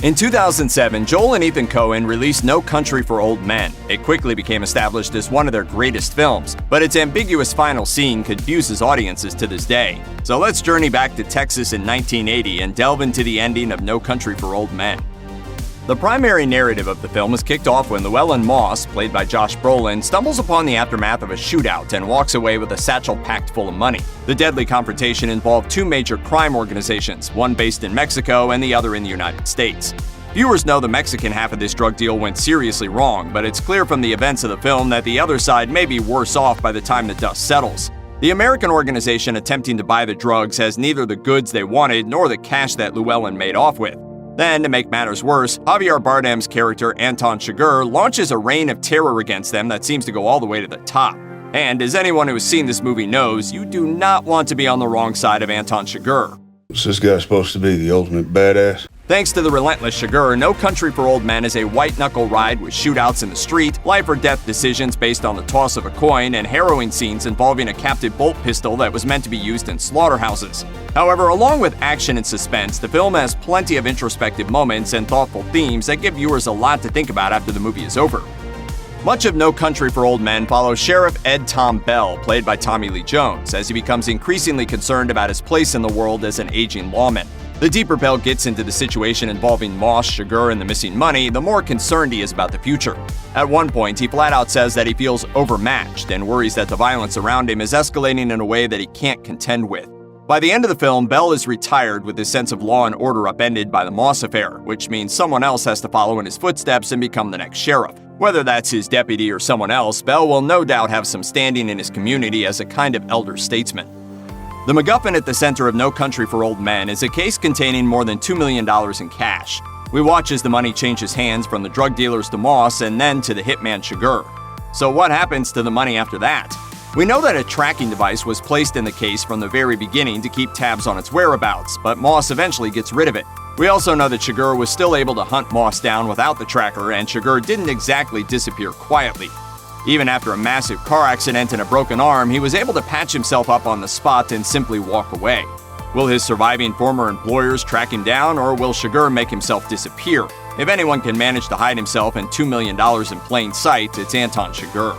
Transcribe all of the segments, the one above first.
In 2007, Joel and Ethan Coen released No Country for Old Men. It quickly became established as one of their greatest films, but its ambiguous final scene confuses audiences to this day. So let's journey back to Texas in 1980 and delve into the ending of No Country for Old Men. The primary narrative of the film is kicked off when Llewellyn Moss, played by Josh Brolin, stumbles upon the aftermath of a shootout and walks away with a satchel packed full of money. The deadly confrontation involved two major crime organizations, one based in Mexico and the other in the United States. Viewers know the Mexican half of this drug deal went seriously wrong, but it's clear from the events of the film that the other side may be worse off by the time the dust settles. The American organization attempting to buy the drugs has neither the goods they wanted nor the cash that Llewellyn made off with. Then, to make matters worse, Javier Bardem's character Anton Chigurh launches a reign of terror against them that seems to go all the way to the top. And as anyone who has seen this movie knows, you do not want to be on the wrong side of Anton Chigurh. Is this guy supposed to be the ultimate badass? Thanks to the relentless Chigurh, No Country for Old Men is a white-knuckle ride with shootouts in the street, life-or-death decisions based on the toss of a coin, and harrowing scenes involving a captive bolt pistol that was meant to be used in slaughterhouses. However, along with action and suspense, the film has plenty of introspective moments and thoughtful themes that give viewers a lot to think about after the movie is over. Much of No Country for Old Men follows Sheriff Ed Tom Bell, played by Tommy Lee Jones, as he becomes increasingly concerned about his place in the world as an aging lawman. The deeper Bell gets into the situation involving Moss, Chigurh, and the missing money, the more concerned he is about the future. At one point, he flat out says that he feels overmatched and worries that the violence around him is escalating in a way that he can't contend with. By the end of the film, Bell is retired with his sense of law and order upended by the Moss affair, which means someone else has to follow in his footsteps and become the next sheriff. Whether that's his deputy or someone else, Bell will no doubt have some standing in his community as a kind of elder statesman. The MacGuffin at the center of No Country for Old Men is a case containing more than $2 million in cash. We watch as the money changes hands from the drug dealers to Moss and then to the hitman Chigurh. So what happens to the money after that? We know that a tracking device was placed in the case from the very beginning to keep tabs on its whereabouts, but Moss eventually gets rid of it. We also know that Chigurh was still able to hunt Moss down without the tracker, and Chigurh didn't exactly disappear quietly. Even after a massive car accident and a broken arm, he was able to patch himself up on the spot and simply walk away. Will his surviving former employers track him down, or will Chigurh make himself disappear? If anyone can manage to hide himself and $2 million in plain sight, it's Anton Chigurh.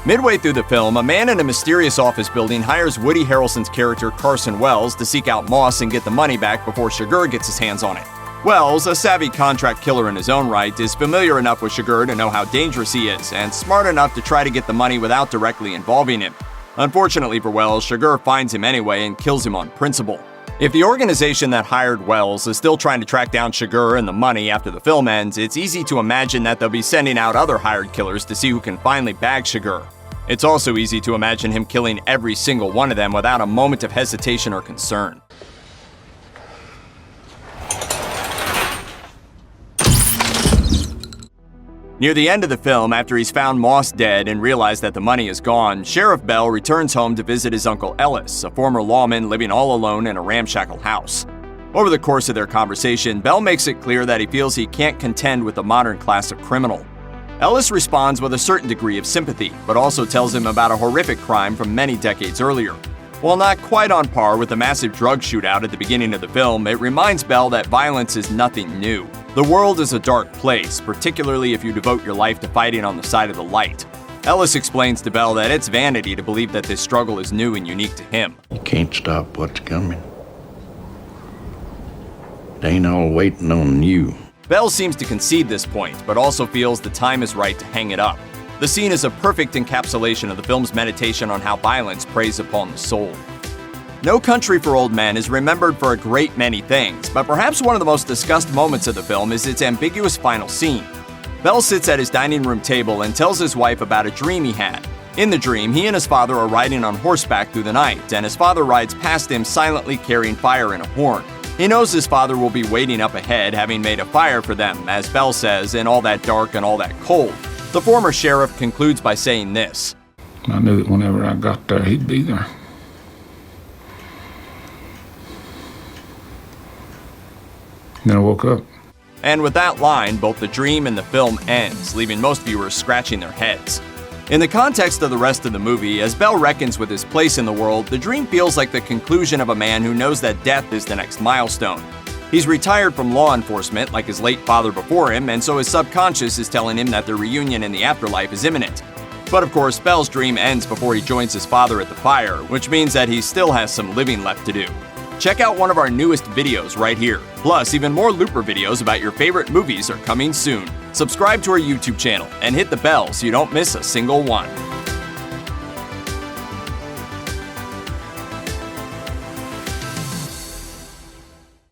Midway through the film, a man in a mysterious office building hires Woody Harrelson's character Carson Wells to seek out Moss and get the money back before Chigurh gets his hands on it. Wells, a savvy contract killer in his own right, is familiar enough with Chigurh to know how dangerous he is, and smart enough to try to get the money without directly involving him. Unfortunately for Wells, Chigurh finds him anyway and kills him on principle. If the organization that hired Wells is still trying to track down Chigurh and the money after the film ends, it's easy to imagine that they'll be sending out other hired killers to see who can finally bag Chigurh. It's also easy to imagine him killing every single one of them without a moment of hesitation or concern. Near the end of the film, after he's found Moss dead and realized that the money is gone, Sheriff Bell returns home to visit his uncle Ellis, a former lawman living all alone in a ramshackle house. Over the course of their conversation, Bell makes it clear that he feels he can't contend with the modern class of criminal. Ellis responds with a certain degree of sympathy, but also tells him about a horrific crime from many decades earlier. While not quite on par with the massive drug shootout at the beginning of the film, it reminds Bell that violence is nothing new. The world is a dark place, particularly if you devote your life to fighting on the side of the light. Ellis explains to Bell that it's vanity to believe that this struggle is new and unique to him. You can't stop what's coming. It ain't all waiting on you. Bell seems to concede this point, but also feels the time is right to hang it up. The scene is a perfect encapsulation of the film's meditation on how violence preys upon the soul. No Country for Old Men is remembered for a great many things, but perhaps one of the most discussed moments of the film is its ambiguous final scene. Bell sits at his dining room table and tells his wife about a dream he had. In the dream, he and his father are riding on horseback through the night, and his father rides past him silently carrying fire in a horn. He knows his father will be waiting up ahead, having made a fire for them, as Bell says, in all that dark and all that cold. The former sheriff concludes by saying this: I knew that whenever I got there, he'd be there. Then I woke up. And with that line, both the dream and the film ends, leaving most viewers scratching their heads. In the context of the rest of the movie, as Bell reckons with his place in the world, the dream feels like the conclusion of a man who knows that death is the next milestone. He's retired from law enforcement like his late father before him, and so his subconscious is telling him that their reunion in the afterlife is imminent. But of course, Bell's dream ends before he joins his father at the fire, which means that he still has some living left to do. Check out one of our newest videos right here. Plus, even more Looper videos about your favorite movies are coming soon. Subscribe to our YouTube channel and hit the bell so you don't miss a single one.